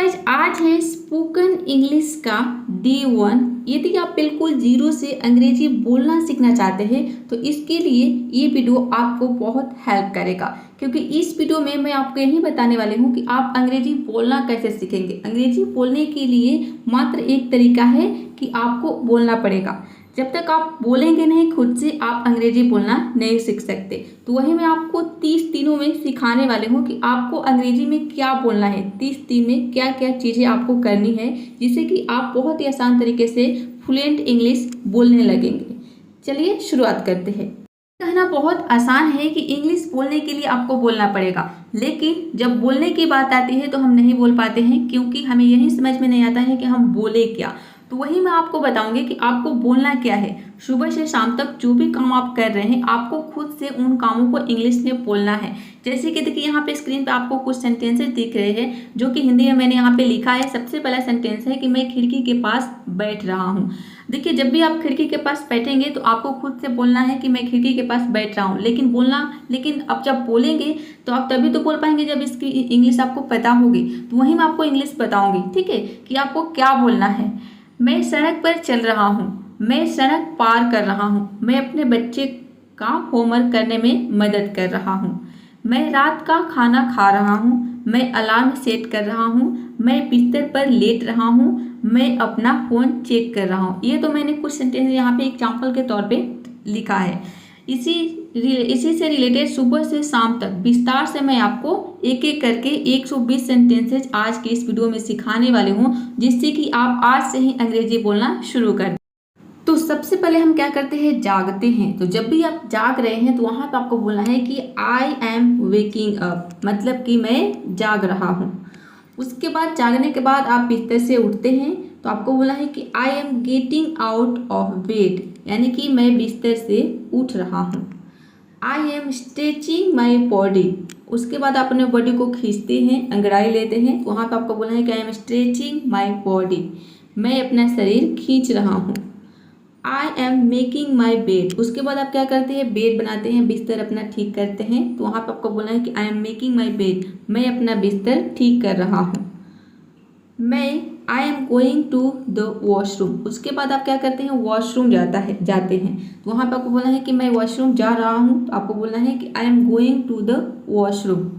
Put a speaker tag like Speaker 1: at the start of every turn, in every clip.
Speaker 1: Guys आज है spoken English का डे 1। यदि आप बिल्कुल जीरो से अंग्रेजी बोलना सीखना चाहते हैं तो इसके लिए ये वीडियो आपको बहुत हेल्प करेगा, क्योंकि इस वीडियो में मैं आपको यही बताने वाली हूँ कि आप अंग्रेजी बोलना कैसे सीखेंगे। अंग्रेजी बोलने के लिए मात्र एक तरीका है कि आपको बोलना पड़ेगा। जब तक आप बोलेंगे नहीं खुद से, आप अंग्रेजी बोलना नहीं सीख सकते। तो वही मैं आपको 30 दिनों में सिखाने वाले हूँ कि आपको अंग्रेजी में क्या बोलना है, 30 दिन में क्या क्या चीज़ें आपको करनी है, जिससे कि आप बहुत ही आसान तरीके से फ्लुएंट इंग्लिश बोलने लगेंगे। चलिए शुरुआत करते हैं। कहना बहुत आसान है कि इंग्लिश बोलने के लिए आपको बोलना पड़ेगा, लेकिन जब बोलने की बात आती है तो हम नहीं बोल पाते हैं, क्योंकि हमें यही समझ में नहीं आता है कि हम बोले क्या। तो वही मैं आपको बताऊंगी कि आपको बोलना क्या है। सुबह से शाम तक जो भी काम आप कर रहे हैं, आपको खुद से उन कामों को इंग्लिश में बोलना है। जैसे कि देखिए यहाँ पे स्क्रीन पे आपको कुछ सेंटेंसेस दिख रहे हैं, जो कि हिंदी में मैंने यहाँ पे लिखा है। सबसे पहला सेंटेंस है कि मैं खिड़की के पास बैठ रहा हूँ। देखिए, जब भी आप खिड़की के पास बैठेंगे तो आपको खुद से बोलना है कि मैं खिड़की के पास बैठ रहा हूँ, लेकिन अब जब बोलेंगे तो आप तभी तो बोल पाएंगे जब इसकी इंग्लिश आपको पता होगी। तो वहीं मैं आपको इंग्लिश बताऊंगी, ठीक है, कि आपको क्या बोलना है। मैं सड़क पर चल रहा हूँ, मैं सड़क पार कर रहा हूँ, मैं अपने बच्चे का होमवर्क करने में मदद कर रहा हूँ, मैं रात का खाना खा रहा हूँ, मैं अलार्म सेट कर रहा हूँ, मैं बिस्तर पर लेट रहा हूँ, मैं अपना फ़ोन चेक कर रहा हूँ। ये तो मैंने कुछ सेंटेंस यहाँ पे एग्जाम्पल के तौर पे लिखा है। इसी से रिलेटेड सुबह से शाम तक विस्तार से मैं आपको एक एक करके 120 सेंटेंसेज आज के इस वीडियो में सिखाने वाले हूँ, जिससे कि आप आज से ही अंग्रेजी बोलना शुरू कर दें। तो सबसे पहले हम क्या करते हैं, जागते हैं। तो जब भी आप जाग रहे हैं तो वहाँ पर आपको बोलना है कि आई एम वेकिंग अप, मतलब कि मैं जाग रहा हूँ। उसके बाद जागने के बाद आप बिस्तर से उठते हैं तो आपको बोलना है कि I am getting out of bed, यानी कि मैं बिस्तर से उठ रहा हूँ। I M stretching my body, उसके बाद आप अपने बॉडी को खींचते हैं, अंगड़ाई लेते हैं, तो वहाँ पर आपको बोलना है कि I M stretching my body, मैं अपना शरीर खींच रहा हूँ। I am making my bed, उसके बाद आप क्या करते हैं, बेड बनाते हैं, बिस्तर अपना ठीक करते हैं, तो वहाँ पर आपको बोलना है कि I am making my bed, मैं अपना बिस्तर ठीक कर रहा हूँ। I am going to the washroom, उसके बाद आप क्या करते हैं, वॉशरूम जाते हैं, तो वहाँ पर आपको बोलना है कि मैं वॉशरूम जा रहा हूँ, तो आपको बोलना है कि I am going to the washroom.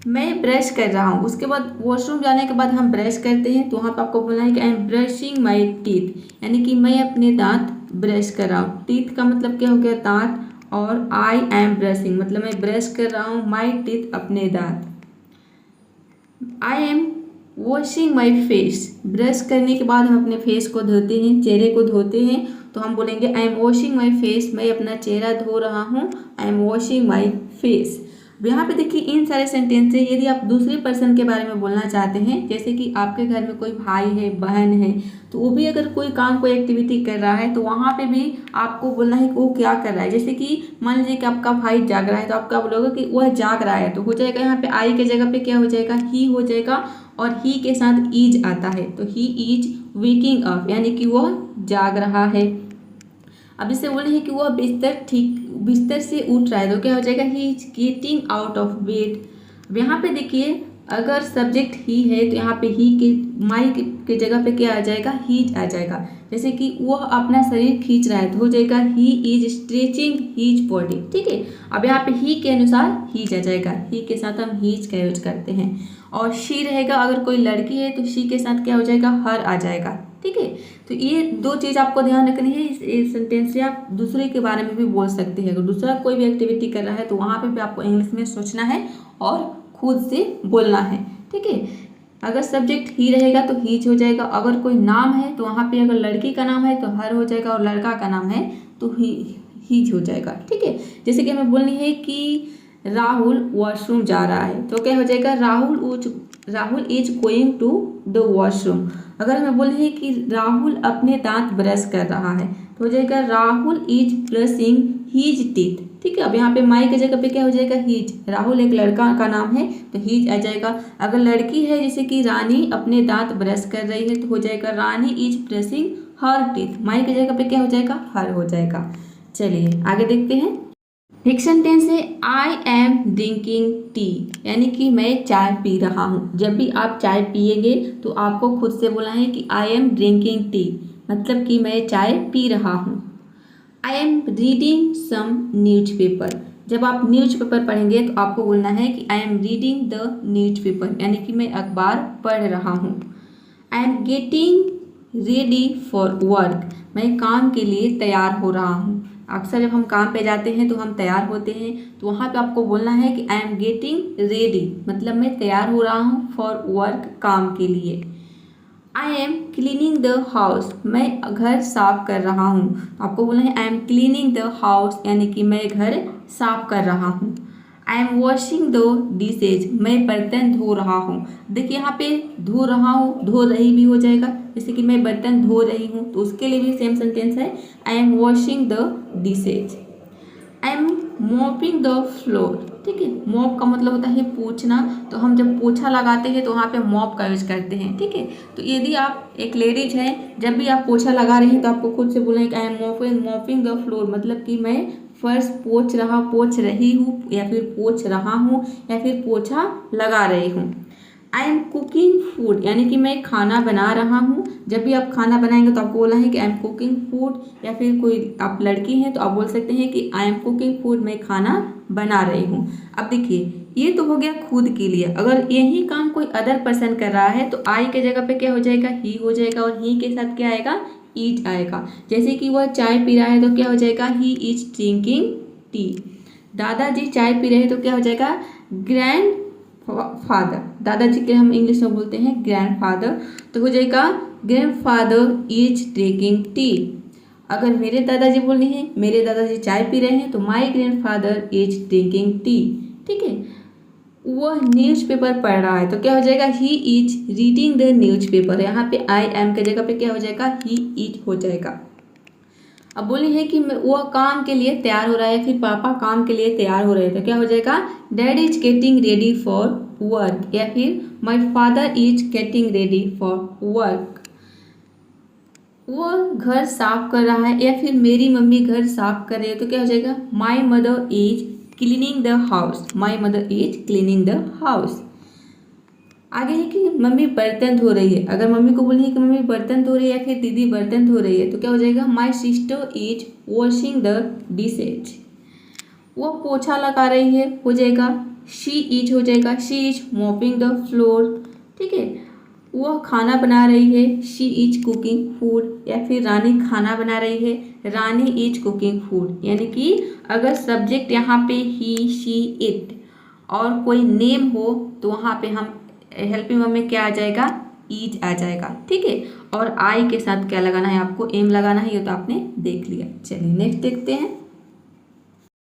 Speaker 1: मैं ब्रश कर रहा हूँ, उसके बाद वॉशरूम जाने के बाद हम ब्रश करते हैं, तो वहाँ पर आपको बोलना है कि I M brushing my teeth, यानी कि मैं अपने दांत ब्रश कर रहा हूँ। टीथ का मतलब क्या हो गया, दांत, और आई एम ब्रशिंग मतलब मैं ब्रश कर रहा हूँ, माई टीथ अपने दांत। I am washing my face, brush करने के बाद हम अपने फेस को धोते हैं, चेहरे को धोते हैं, तो हम बोलेंगे I M washing my face, मैं अपना चेहरा धो रहा हूँ, I M washing my face. यहाँ पे देखिए इन सारे सेंटेंस से यदि आप दूसरे पर्सन के बारे में बोलना चाहते हैं, जैसे कि आपके घर में कोई भाई है, बहन है, तो वो भी अगर कोई काम, कोई एक्टिविटी कर रहा है, तो वहाँ पे भी आपको बोलना है कि वो क्या कर रहा है। जैसे कि मान लीजिए कि आपका भाई जाग रहा है, तो आप क्या बोलोगे कि वह जाग रहा है, तो हो जाएगा यहाँ पे आई के जगह पे क्या हो जाएगा, ही हो जाएगा, और ही के साथ ईज आता है, तो ही इज वेकिंग अप, यानी कि वह जाग रहा है। अब इससे बोले हैं कि वह बिस्तर से उठ रहा है, तो क्या हो जाएगा, he is getting out of bed. अब यहाँ पे देखिए अगर सब्जेक्ट ही है तो यहाँ पे ही के माई के जगह पे क्या आ जाएगा, हीज आ जाएगा। जैसे कि वह अपना शरीर खींच रहा है, तो हो जाएगा he is stretching his body, ठीक है। अब यहाँ पे ही के अनुसार हीज आ जाएगा, ही के साथ हम हीज का यूज करते हैं। और शी रहेगा, अगर कोई लड़की है तो शी के साथ क्या हो जाएगा, हर आ जाएगा, ठीक है। तो ये दो चीज़ आपको ध्यान रखनी है। इस सेंटेंस से आप दूसरे के बारे में भी बोल सकते हैं। अगर दूसरा कोई भी एक्टिविटी कर रहा है तो वहाँ पे भी आपको इंग्लिश में सोचना है और खुद से बोलना है, ठीक है। अगर सब्जेक्ट ही रहेगा तो हीज हो जाएगा, अगर कोई नाम है तो वहाँ पे अगर लड़की का नाम है तो हर हो जाएगा, और लड़का का नाम है तो हीज हो जाएगा, ठीक है। जैसे कि हमें बोलनी है कि राहुल वॉशरूम जा रहा है, तो क्या हो जाएगा, Rahul is going to the washroom. अगर हमें बोले हैं कि राहुल अपने दांत ब्रश कर रहा है, तो हो जाएगा Rahul is brushing his teeth, ठीक है। अब यहाँ पे माई की जगह पे क्या हो जाएगा, हीज, राहुल एक लड़का का नाम है तो हीज आ जाएगा। अगर लड़की है जैसे कि रानी अपने दांत ब्रश कर रही है, तो हो जाएगा रानी इज ब्रशिंग हर टीथ, माई की जगह पे क्या हो जाएगा, हर हो जाएगा। चलिए आगे देखते हैं। नेक्स्ट सेंटेंस है आई एम ड्रिंकिंग टी, यानी कि मैं चाय पी रहा हूँ। जब भी आप चाय पिएंगे तो आपको खुद से बोलना है कि आई एम ड्रिंकिंग टी, मतलब कि मैं चाय पी रहा हूँ। I am reading some newspaper, जब आप न्यूज़पेपर पढ़ेंगे तो आपको बोलना है कि I am reading the newspaper, यानी कि मैं अखबार पढ़ रहा हूँ। I am getting ready for work, मैं काम के लिए तैयार हो रहा हूँ। अक्सर जब हम काम पे जाते हैं तो हम तैयार होते हैं, तो वहाँ पे आपको बोलना है कि आई एम गेटिंग रेडी, मतलब मैं तैयार हो रहा हूँ फॉर वर्क, काम के लिए। I am cleaning the house, मैं घर साफ कर रहा हूँ। आपको बोलना है I M cleaning the house, यानी कि मैं घर साफ कर रहा हूँ। I M washing the dishes, मैं बर्तन धो रहा हूँ। देखिए यहाँ पे धो रहा हूँ, धो रही भी हो जाएगा, जैसे कि मैं बर्तन धो रही हूँ, तो उसके लिए भी सेम सेंटेंस है I M washing the dishes. I am mopping the floor, ठीक है। मॉप का मतलब होता है पोंछना, तो हम जब पोछा लगाते हैं तो वहाँ पे मॉप का यूज करते हैं, ठीक है। तो यदि आप एक लेडीज हैं, जब भी आप पोछा लगा रहे हैं तो आपको खुद से बोलना है कि I M mopping the floor, मतलब कि मैं फर्श पोछ रही हूँ, या फिर पोछ रहा हूँ, या फिर पोछा लगा रही हूँ। आई एम कुकिंग फूड, यानी कि मैं खाना बना रहा हूँ। जब भी आप खाना बनाएंगे तो आपको बोलना है कि आई एम कुकिंग फूड, या फिर कोई आप लड़की हैं तो आप बोल सकते हैं कि आई एम कुकिंग फूड, मैं खाना बना रही हूँ। अब देखिए ये तो हो गया खुद के लिए, अगर यही काम कोई अदर पर्सन कर रहा है तो आई के जगह पे क्या हो जाएगा, ही हो जाएगा, और ही के साथ क्या आएगा, ईट आएगा। जैसे कि वह चाय पी रहा है तो क्या हो जाएगा, ही इज ड्रिंकिंग टी। दादाजी चाय पी रहे हैं तो क्या हो जाएगा, ग्रैंड फादर, दादाजी के हम इंग्लिश में बोलते हैं ग्रैंड फादर, तो हो जाएगा grand father is drinking tea. अगर मेरे दादाजी बोलनी है, मेरे दादाजी चाय पी रहे हैं, तो my grand father is drinking tea, ठीक है। वह न्यूज़पेपर पढ़ रहा है तो क्या हो जाएगा, he is reading the newspaper, यहाँ पे आई एम के जगह पे क्या हो जाएगा, ही इज हो जाएगा। अब बोली है कि वह काम के लिए तैयार हो रहा है, फिर पापा काम के लिए तैयार हो रहे हैं, तो क्या हो जाएगा, dad is getting ready for work, या फिर my father is getting ready for work. वह घर साफ कर रहा है, या फिर मेरी मम्मी घर साफ कर रही है, तो क्या हो जाएगा, my mother is cleaning the house, my mother is cleaning the house. आगे है कि मम्मी बर्तन धो रही है, अगर मम्मी को बोलनी है कि मम्मी बर्तन धो रही है या फिर दीदी बर्तन धो रही है, तो क्या हो जाएगा, my sister is washing the dishes. वो पोछा लगा रही है, हो जाएगा शी इज, हो जाएगा she is mopping the floor, ठीक है। वह खाना बना रही है, शी इज कुकिंग फूड, या फिर रानी खाना बना रही है, रानी इज कुकिंग फूड। यानी कि अगर सब्जेक्ट यहाँ पे ही, शी, इट और कोई नेम हो तो वहाँ पे हम हेल्पिंग वर्ब में क्या आ जाएगा, ईज आ जाएगा, ठीक है। और आई के साथ क्या लगाना है, आपको एम लगाना है, ये तो आपने देख लिया। चलिए नेक्स्ट देखते हैं।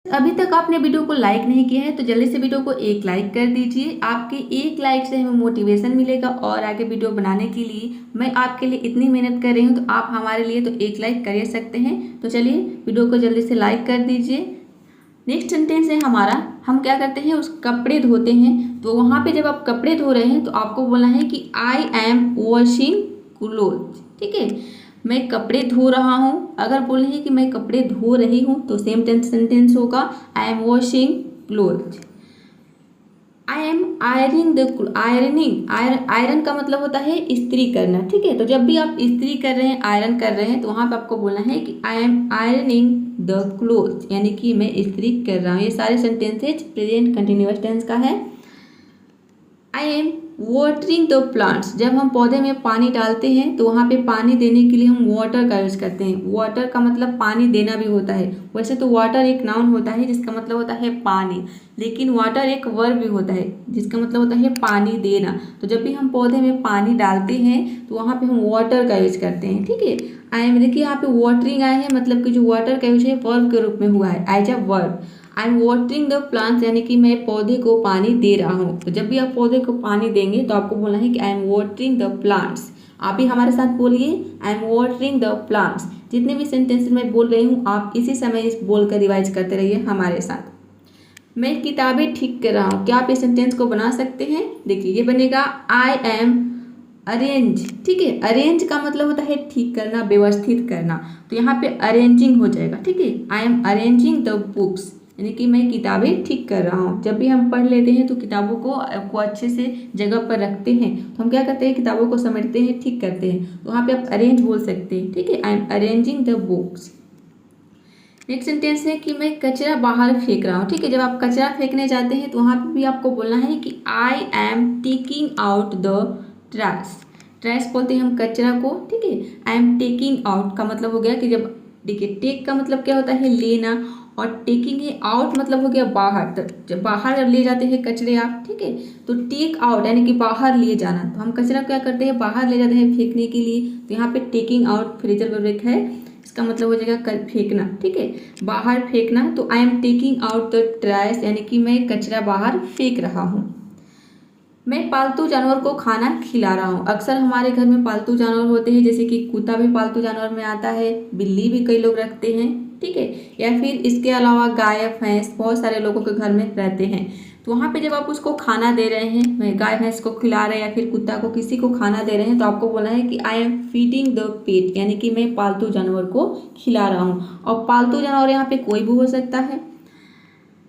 Speaker 1: अभी तक आपने वीडियो को लाइक नहीं किया है तो जल्दी से वीडियो को एक लाइक कर दीजिए। आपके एक लाइक से हमें मोटिवेशन मिलेगा और आगे वीडियो बनाने के लिए। मैं आपके लिए इतनी मेहनत कर रही हूँ तो आप हमारे लिए तो एक लाइक कर सकते हैं। तो चलिए वीडियो को जल्दी से लाइक कर दीजिए। नेक्स्ट सेंटेंस है हमारा, हम क्या करते हैं, उस कपड़े धोते हैं। तो वहाँ पे जब आप कपड़े धो रहे हैं तो आपको बोलना है कि आई एम वॉशिंग क्लोथ, ठीक है। मैं कपड़े धो रहा हूँ। अगर बोलना है कि मैं कपड़े धो रही हूँ तो सेम सेंटेंस होगा I am washing cloth. I am ironing, iron का मतलब होता है इस्त्री करना, ठीक है। तो जब भी आप इस्त्री कर रहे हैं, आयरन कर रहे हैं, तो वहाँ पे आपको बोलना है कि I M ironing the cloth, यानी कि मैं इस्त्री कर रहा हूँ। ये सारे सेंटेंसेज प्रेजेंट कंटिन्यूअस टेंस का है। I am watering the plants, जब हम पौधे में पानी डालते हैं तो वहाँ पे पानी देने के लिए हम वाटर का यूज करते हैं। वाटर का मतलब पानी देना भी होता है। वैसे तो वाटर एक नाउन होता है जिसका मतलब होता है पानी, लेकिन वाटर एक वर्ब भी होता है जिसका मतलब होता है पानी देना। तो जब भी हम पौधे में पानी डालते हैं तो वहाँ पे हम वाटर का यूज करते हैं, ठीक है। आई एम, देखिए यहाँ पे वाटरिंग आया है, मतलब कि जो वाटर का यूज है वर्ब के रूप में हुआ है, as a verb. I am watering the plants, यानी कि मैं पौधे को पानी दे रहा हूँ। तो जब भी आप पौधे को पानी देंगे तो आपको बोलना है कि I am watering the plants. आप भी हमारे साथ बोलिए आई एम वाटरिंग द प्लांट्स। जितने भी सेंटेंस मैं बोल रही हूँ आप इसी समय इस बोलकर रिवाइज करते रहिए हमारे साथ। मैं किताबें ठीक कर रहा हूँ, क्या आप इस सेंटेंस को बना सकते हैं? देखिए ये बनेगा आई एम अरेंज, ठीक है। अरेंज का मतलब होता है ठीक करना, व्यवस्थित करना। तो यहाँ पे अरेंजिंग हो जाएगा, ठीक है। I M arranging the books, यानी कि मैं किताबें ठीक कर रहा हूँ। जब भी हम पढ़ लेते हैं तो किताबों को अच्छे से जगह पर रखते हैं, तो हम क्या करते हैं, किताबों को समेटते हैं, ठीक करते हैं। तो वहाँ पे आप अरेंज बोल सकते हैं, ठीक है, I M arranging the books. Next sentence है कि मैं कचरा बाहर फेंक रहा हूँ, ठीक है। जब आप कचरा फेंकने जाते हैं तो वहाँ पे भी आपको बोलना है कि I am taking out the trash. Trash बोलते हैं हम कचरा को, ठीक है। आई एम टेकिंग आउट का मतलब हो गया कि जब, देखिए, टेक का मतलब क्या होता है, लेना, और टेकिंग है आउट मतलब हो गया बाहर। तो जब बाहर ले जाते हैं कचरे आप, ठीक है, तो टेक आउट यानी कि बाहर लिए जाना। तो हम कचरा क्या करते हैं, बाहर ले जाते हैं फेंकने के लिए। तो यहाँ पे टेकिंग आउट फ्रेजल वर्ब है, इसका मतलब हो जाएगा फेंकना, ठीक है, बाहर फेंकना। तो I am taking out the trash यानी कि मैं कचरा बाहर फेंक रहा हूँ। मैं पालतू जानवर को खाना खिला रहा हूँ। अक्सर हमारे घर में पालतू जानवर होते हैं, जैसे कि कुत्ता भी पालतू जानवर में आता है, बिल्ली भी कई लोग रखते हैं, ठीक है, या फिर इसके अलावा गाय भैंस बहुत सारे लोगों के घर में रहते हैं। तो वहाँ पे जब आप उसको खाना दे रहे हैं, गाय भैंस को खिला रहे हैं या फिर कुत्ता को, किसी को खाना दे रहे हैं, तो आपको बोलना है कि I am feeding the pet, यानी कि मैं पालतू जानवर को खिला रहा हूँ। और पालतू जानवर यहाँ पे कोई भी हो सकता है।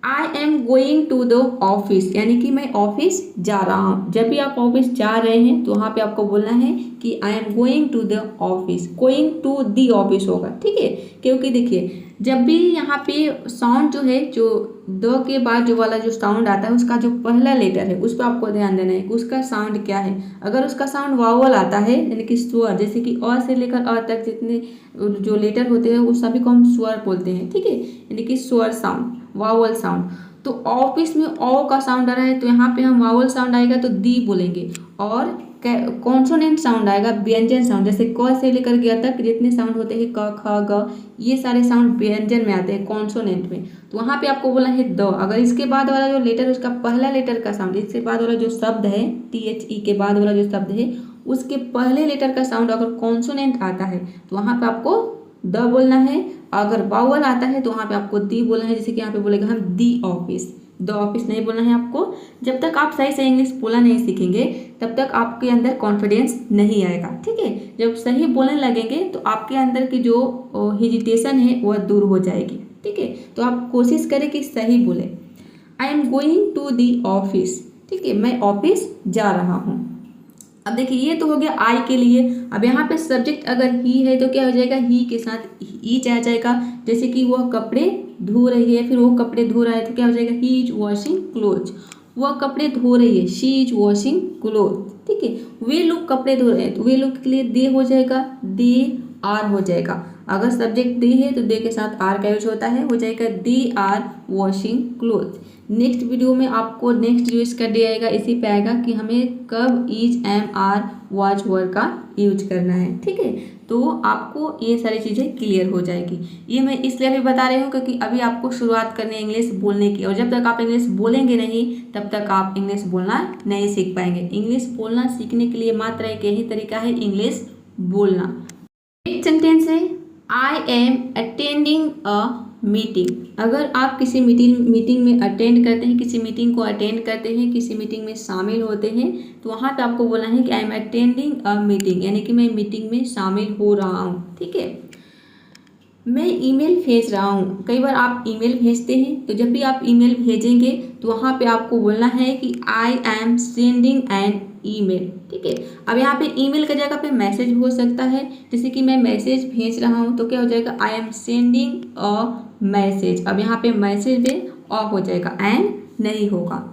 Speaker 1: I am going to the office, यानी कि मैं ऑफिस जा रहा हूँ। जब भी आप ऑफिस जा रहे हैं तो वहाँ पे आपको बोलना है कि I am going to the office. Going to the office होगा, ठीक है, क्योंकि देखिए जब भी यहाँ पे साउंड जो है, जो द के बाद जो वाला जो साउंड आता है, उसका जो पहला लेटर है उस पर आपको ध्यान देना है कि उसका साउंड क्या है। अगर उसका साउंड वावल आता है, यानी कि स्वर, जैसे कि अ से लेकर अ तक जितने जो लेटर होते हैं उस सभी को हम स्वर बोलते हैं, ठीक है, यानी कि स्वर साउंड, वावल साउंड। तो ऑफिस में ओ का साउंड आ रहा है तो यहाँ पे हम वावल साउंड आएगा तो दी बोलेंगे, और कॉन्सोनेंट साउंड आएगा, व्यंजन साउंड, जैसे क से लेकर ग तक जितने साउंड होते हैं, क ख ग, ये सारे साउंड व्यंजन में आते हैं, कॉन्सोनेंट में। तो वहाँ पे आपको बोलना है द। अगर इसके बाद वाला जो लेटर, उसका पहला लेटर का साउंड, इसके बाद वाला जो शब्द है, THE के बाद वाला जो शब्द है, उसके पहले लेटर का साउंड अगर कॉन्सोनेंट आता है तो वहाँ पे आपको द बोलना है। अगर वावल आता है तो वहाँ पे आपको दी बोलना है, जैसे कि यहाँ पे बोलेगा हम दी ऑफिस, द ऑफिस नहीं बोलना है आपको। जब तक आप सही से इंग्लिश बोलना नहीं सीखेंगे तब तक आपके अंदर कॉन्फिडेंस नहीं आएगा, ठीक है। जब सही बोलने लगेंगे तो आपके अंदर की जो हेजिटेशन है वह दूर हो जाएगी, ठीक है। तो आप कोशिश करें कि सही बोले। I am going to the office, ठीक है, मैं ऑफिस जा रहा हूँ। अब देखिए ये तो हो गया आई के लिए। अब यहाँ पे सब्जेक्ट अगर ही है तो क्या हो जाएगा, ही के साथ ईच आ जाएगा। जैसे कि वह कपड़े धो रही है, फिर वो कपड़े धो रहा है तो क्या हो जाएगा, ही इज वॉशिंग क्लोथ। वह कपड़े धो रही है, शी इज वॉशिंग क्लोथ, ठीक है। वे लोग कपड़े धो रहे हैं तो वे लोग के लिए दे हो जाएगा, दे आर हो जाएगा। अगर सब्जेक्ट दे है तो दे के साथ आर का यूज होता है, हो जाएगा they are washing cloth. Next video में आपको नेक्स्ट जो इसका डे आएगा इसी पे आएगा कि हमें कब is am are watch word का यूज करना है, ठीक है। तो आपको ये सारी चीज़ें क्लियर हो जाएगी। ये मैं इसलिए भी बता रही हूँ क्योंकि अभी आपको शुरुआत करनी है इंग्लिश बोलने की, और जब तक आप इंग्लिश बोलेंगे नहीं तब तक आप इंग्लिश बोलना नहीं सीख पाएंगे। इंग्लिश बोलना सीखने के लिए मात्र एक यही तरीका है, इंग्लिश बोलना। एक सेंटेंस है I am attending a meeting. अगर आप किसी मीटिंग में अटेंड करते हैं, किसी मीटिंग को अटेंड करते हैं, किसी मीटिंग में शामिल होते हैं, तो वहाँ पे आपको बोलना है कि I am attending a meeting, यानी कि मैं मीटिंग में शामिल हो रहा हूँ, ठीक है। मैं ईमेल भेज रहा हूँ। कई बार आप ईमेल भेजते हैं, तो जब भी आप ईमेल भेजेंगे तो वहाँ पे आपको बोलना है कि I am sending an email, ठीक है। अब यहाँ पे ईमेल की जगह पे मैसेज हो सकता है, जैसे कि मैं मैसेज भेज रहा हूँ तो क्या हो जाएगा, I am sending a message. अब यहाँ पे मैसेज में अ हो जाएगा, एन नहीं होगा।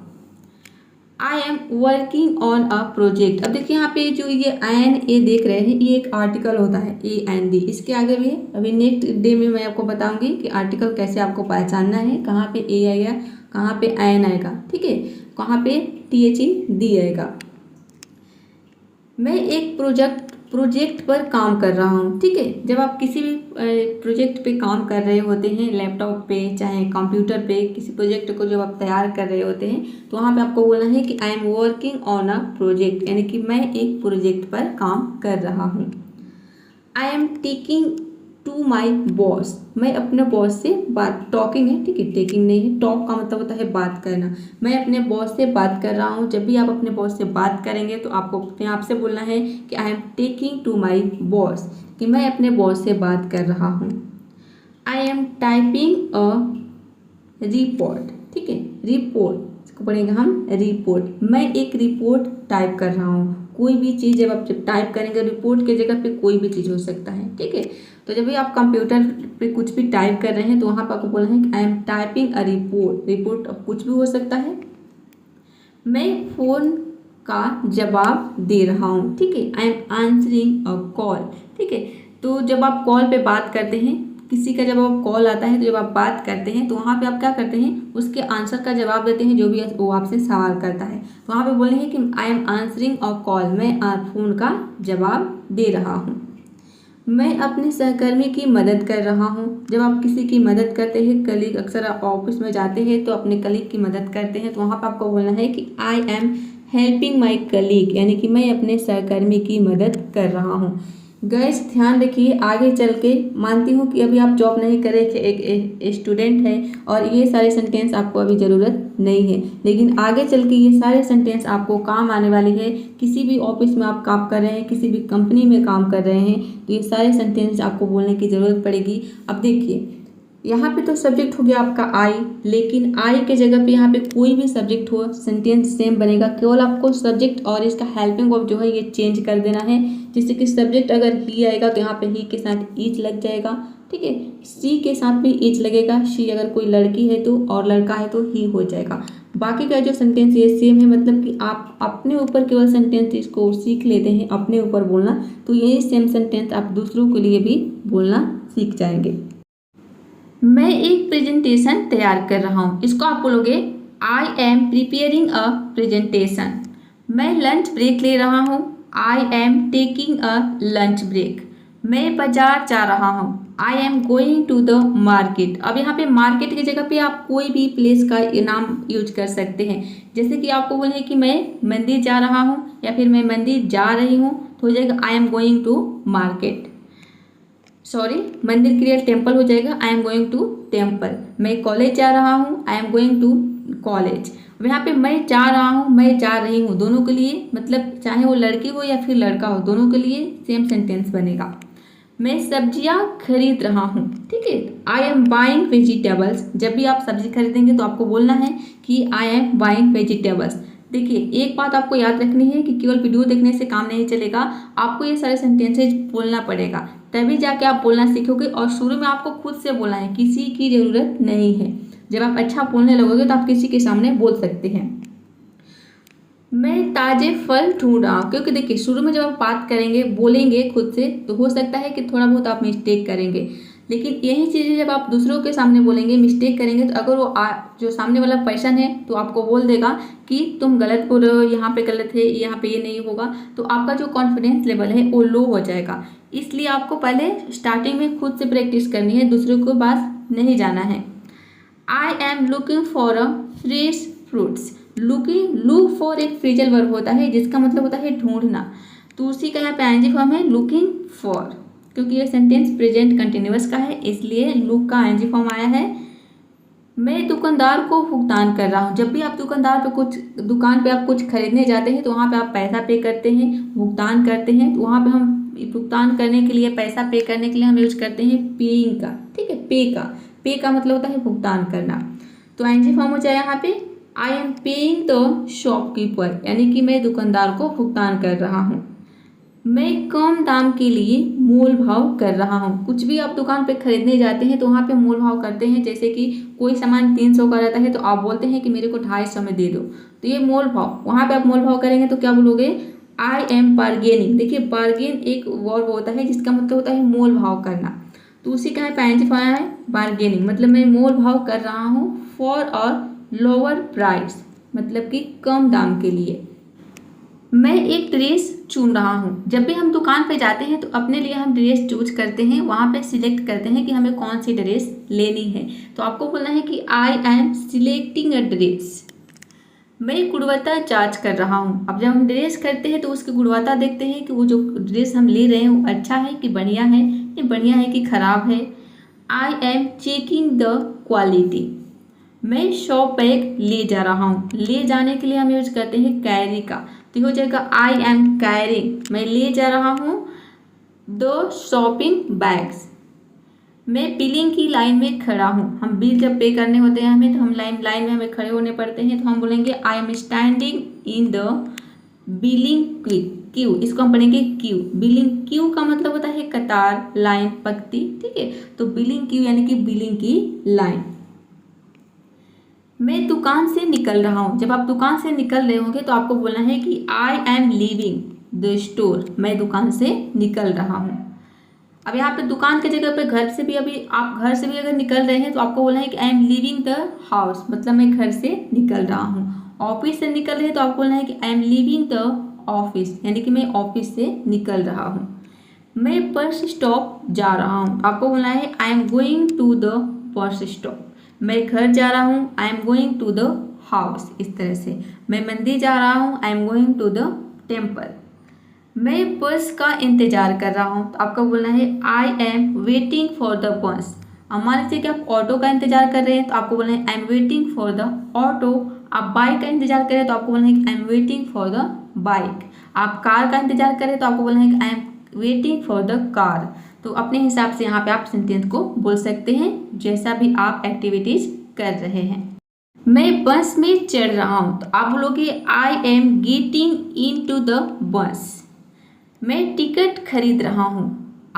Speaker 1: I am working on a project. अब देखिए यहाँ पे जो ये एन ए देख रहे हैं, ये एक आर्टिकल होता है, AND, इसके आगे भी है। अभी नेक्स्ट डे में मैं आपको बताऊंगी कि आर्टिकल कैसे आपको पहचानना है, कहाँ पे ए आएगा, कहाँ पे एन आएगा, ठीक है, कहाँ पे THE दी आएगा। मैं एक प्रोजेक्ट पर काम कर रहा हूँ, ठीक है। जब आप किसी भी प्रोजेक्ट पे काम कर रहे होते हैं, लैपटॉप पे चाहे कंप्यूटर पे, किसी प्रोजेक्ट को जब आप तैयार कर रहे होते हैं तो वहाँ पे आपको बोलना है कि I am working on a project, यानी कि मैं एक प्रोजेक्ट पर काम कर रहा हूँ। I am taking to my boss. मैं अपने बॉस से बात, टॉकिंग है, ठीक है, टेकिंग नहीं है। टॉक का मतलब होता है बात करना। मैं अपने बॉस से बात कर रहा हूँ। जब भी आप अपने बॉस से बात करेंगे तो आपको अपने आप से बोलना है कि I am taking to my boss, कि मैं अपने बॉस से बात कर रहा हूँ। I am typing a report, ठीक है, रिपोर्ट इसको पढ़ेंगे हम रिपोर्ट। मैं एक रिपोर्ट टाइप कर रहा हूँ। कोई भी चीज़ जब आप टाइप करेंगे रिपोर्ट के जगह पे कोई भी चीज़ हो सकता है, ठीक है। तो जब भी आप कंप्यूटर पे कुछ भी टाइप कर रहे हैं तो वहाँ पर आपको बोलना है कि I am typing a report. Report अब कुछ भी हो सकता है। मैं फ़ोन का जवाब दे रहा हूँ, ठीक है, I M answering a call, ठीक है। तो जब आप कॉल पे बात करते हैं, किसी का जब आप कॉल आता है तो जब आप बात करते हैं तो वहाँ पे आप क्या करते हैं, उसके आंसर का जवाब देते हैं, जो भी वो आपसे सवाल करता है। तो वहाँ पे बोले हैं कि I M answering a call, मैं फ़ोन का जवाब दे रहा हूँ। मैं अपने सहकर्मी की मदद कर रहा हूँ। जब आप किसी की मदद करते हैं, कलीग, अक्सर आप ऑफिस में जाते हैं तो अपने कलीग की मदद करते हैं, तो वहाँ पर आपको बोलना है कि I am helping my colleague, यानी कि मैं अपने सहकर्मी की मदद कर रहा हूँ। गाइस ध्यान रखिए, आगे चल के मानती हूँ कि अभी आप जॉब नहीं कर रहे थे, एक स्टूडेंट है और ये सारे सेंटेंस आपको अभी ज़रूरत नहीं है, लेकिन आगे चल के ये सारे सेंटेंस आपको काम आने वाली है। किसी भी ऑफिस में आप काम कर रहे हैं, किसी भी कंपनी में काम कर रहे हैं, तो ये सारे सेंटेंस आपको बोलने की ज़रूरत पड़ेगी। अब देखिए, यहाँ पे तो सब्जेक्ट हो गया आपका आई, लेकिन आई के जगह पे यहाँ पे कोई भी सब्जेक्ट हो, सेंटेंस सेम बनेगा। केवल आपको सब्जेक्ट और इसका हेल्पिंग वर्ब जो है ये चेंज कर देना है। जैसे कि सब्जेक्ट अगर ही आएगा तो यहाँ पे ही के साथ ईज लग जाएगा, ठीक है। सी के साथ भी ईज लगेगा, शी अगर कोई लड़की है तो, और लड़का है तो ही हो जाएगा। बाकी का जो सेंटेंस ये सेम है, मतलब कि आप अपने ऊपर केवल सेंटेंस इसको सीख लेते हैं अपने ऊपर बोलना, तो यही सेम सेंटेंस आप दूसरों के लिए भी बोलना सीख जाएंगे। मैं एक प्रेजेंटेशन तैयार कर रहा हूँ, इसको आप बोलोगे I am preparing a presentation. मैं लंच ब्रेक ले रहा हूँ, I am taking a lunch break. मैं बाजार जा रहा हूँ, I am going to the market. अब यहाँ पे मार्केट की जगह पे आप कोई भी प्लेस का नाम यूज कर सकते हैं। जैसे कि आपको बोले कि मैं मंदिर जा रहा हूँ या फिर मैं मंदिर जा रही हूँ, तो हो जाएगा I am going to market, sorry मंदिर के लिए टेम्पल हो जाएगा, I am going to temple. मैं कॉलेज जा रहा हूँ, I am going to college. यहाँ पे मैं जा रहा हूँ, मैं जा रही हूँ, दोनों के लिए, मतलब चाहे वो लड़की हो या फिर लड़का हो, दोनों के लिए सेम सेंटेंस बनेगा। मैं सब्जियाँ खरीद रहा हूँ, ठीक है, आई एम बाइंग वेजिटेबल्स। जब भी आप सब्जी खरीदेंगे तो आपको बोलना है कि आई एम बाइंग वेजिटेबल्स। देखिए एक बात आपको याद रखनी है कि केवल वीडियो देखने से काम नहीं चलेगा, आपको ये सारे सेंटेंसेज बोलना पड़ेगा, तभी जाके आप बोलना सीखोगे। और शुरू में आपको खुद से बोलना है, किसी की ज़रूरत नहीं है। जब आप अच्छा बोलने लगोगे तो आप किसी के सामने बोल सकते हैं। मैं ताज़े फल ढूंढ रहा हूँ, क्योंकि देखिए शुरू में जब आप बात करेंगे, बोलेंगे खुद से, तो हो सकता है कि थोड़ा बहुत आप मिस्टेक करेंगे, लेकिन यही चीज़ें जब आप दूसरों के सामने बोलेंगे, मिस्टेक करेंगे, तो अगर वो जो सामने वाला पर्सन है तो आपको बोल देगा कि तुम गलत बोल रहे हो, यहाँ पे गलत है, यहाँ पे ये नहीं होगा, तो आपका जो कॉन्फिडेंस लेवल है वो लो हो जाएगा। इसलिए आपको पहले स्टार्टिंग में खुद से प्रैक्टिस करनी है, दूसरों को पास नहीं जाना है। I am looking for a fresh fruits. Look for एक फ्रेजल वर्ब होता है जिसका मतलब होता है ढूंढना, तो उसी का यहाँ पे आईएनजी फॉर्म है लुकिंग फॉर। क्योंकि ये सेंटेंस प्रेजेंट कंटिन्यूअस का है इसलिए लुक का आईएनजी फॉर्म आया है। मैं दुकानदार को भुगतान कर रहा हूँ। जब भी आप दुकान पे आप कुछ खरीदने जाते हैं तो वहाँ पे आप पैसा पे करते हैं, भुगतान करते हैं, तो वहाँ पे हम भुगतान करने के लिए, पैसा पे करने के लिए हम यूज करते हैं पेइंग का, ठीक है, पे का मतलब होता है भुगतान करना। तो आईएनजी फॉर्म हो जाए यहाँ पे I am paying the shopkeeper, यानी कि मैं दुकानदार को भुगतान कर रहा हूँ। मैं कम दाम के लिए मोल भाव कर रहा हूँ। कुछ भी आप दुकान पे खरीदने जाते हैं तो वहाँ पे मोल भाव करते हैं। जैसे कि कोई सामान 300 का रहता है तो आप बोलते हैं कि मेरे को 250 में दे दो, तो ये मोल भाव, वहाँ पे आप मोल भाव करेंगे तो क्या बोलोगे, आई एम बार्गेनिंग। देखिए बार्गेन एक वर्ब होता है जिसका मतलब होता है मोल भाव करना, तो उसी का आईएनजी फॉर्म है बार्गेनिंग, मतलब मैं मोल भाव कर रहा हूँ। फॉर और लोअर प्राइस मतलब कि कम दाम के लिए। मैं एक ड्रेस चुन रहा हूँ। जब भी हम दुकान पे जाते हैं तो अपने लिए हम ड्रेस चूज करते हैं, वहाँ पे सिलेक्ट करते हैं कि हमें कौन सी ड्रेस लेनी है, तो आपको बोलना है कि I M selecting a dress. मैं गुणवत्ता जांच कर रहा हूँ। अब जब हम ड्रेस करते हैं तो उसकी गुणवत्ता देखते हैं कि वो जो ड्रेस हम ले रहे हैं वो अच्छा है कि बढ़िया है, ये बढ़िया है कि खराब है। I am checking the quality. मैं शॉप बैग ले जा रहा हूँ। ले जाने के लिए हम यूज करते हैं कैरी का, तो हो जाएगा आई एम कैरिंग, मैं ले जा रहा हूँ द शॉपिंग बैग्स। मैं बिलिंग की लाइन में खड़ा हूँ। हम बिल जब पे करने होते हैं हमें, तो हम लाइन में हमें खड़े होने पड़ते हैं, तो हम बोलेंगे I am standing in the billing Q. इसको हम पढ़ेंगे क्यू। बिलिंग क्यू का मतलब होता है कतार, लाइन, पंक्ति, ठीक है। तो बिलिंग क्यू यानी कि बिलिंग की लाइन। मैं दुकान से निकल रहा हूँ। जब आप दुकान से निकल रहे होंगे तो आपको बोलना है कि I am leaving the store. मैं दुकान से निकल रहा हूँ। अब यहाँ पे दुकान की जगह पे घर से भी, अभी आप घर से भी अगर निकल रहे हैं तो आपको बोलना है कि I am leaving the house, मतलब मैं घर से निकल रहा हूँ। ऑफिस से निकल रहे हैं तो आपको बोलना है कि I am leaving the office, यानी कि मैं ऑफिस से निकल रहा हूँ। मैं बस स्टॉप जा रहा हूँ, आपको बोलना है I am going to the bus stop. मैं घर जा रहा हूँ, I am going to the house. इस तरह से मैं मंदिर जा रहा हूँ, I am going to the temple. मैं बस का इंतजार कर रहा हूँ, तो आपको बोलना है I am waiting for the bus. अब मान लीजिए कि आप ऑटो का इंतजार कर रहे हैं तो आपको बोलना है I am waiting for the auto. आप बाइक का इंतजार कर रहे हैं तो आपको बोलना है कि I am waiting for the bike. आप कार का इंतजार कर रहे हैं तो आपको बोलना है कि I am waiting for the car. तो अपने हिसाब से यहाँ पे आप सेंटेंस को बोल सकते हैं, जैसा भी आप एक्टिविटीज कर रहे हैं। मैं बस में चढ़ रहा हूँ, तो आप बोलोगे I am getting into the bus. मैं टिकट खरीद रहा हूँ,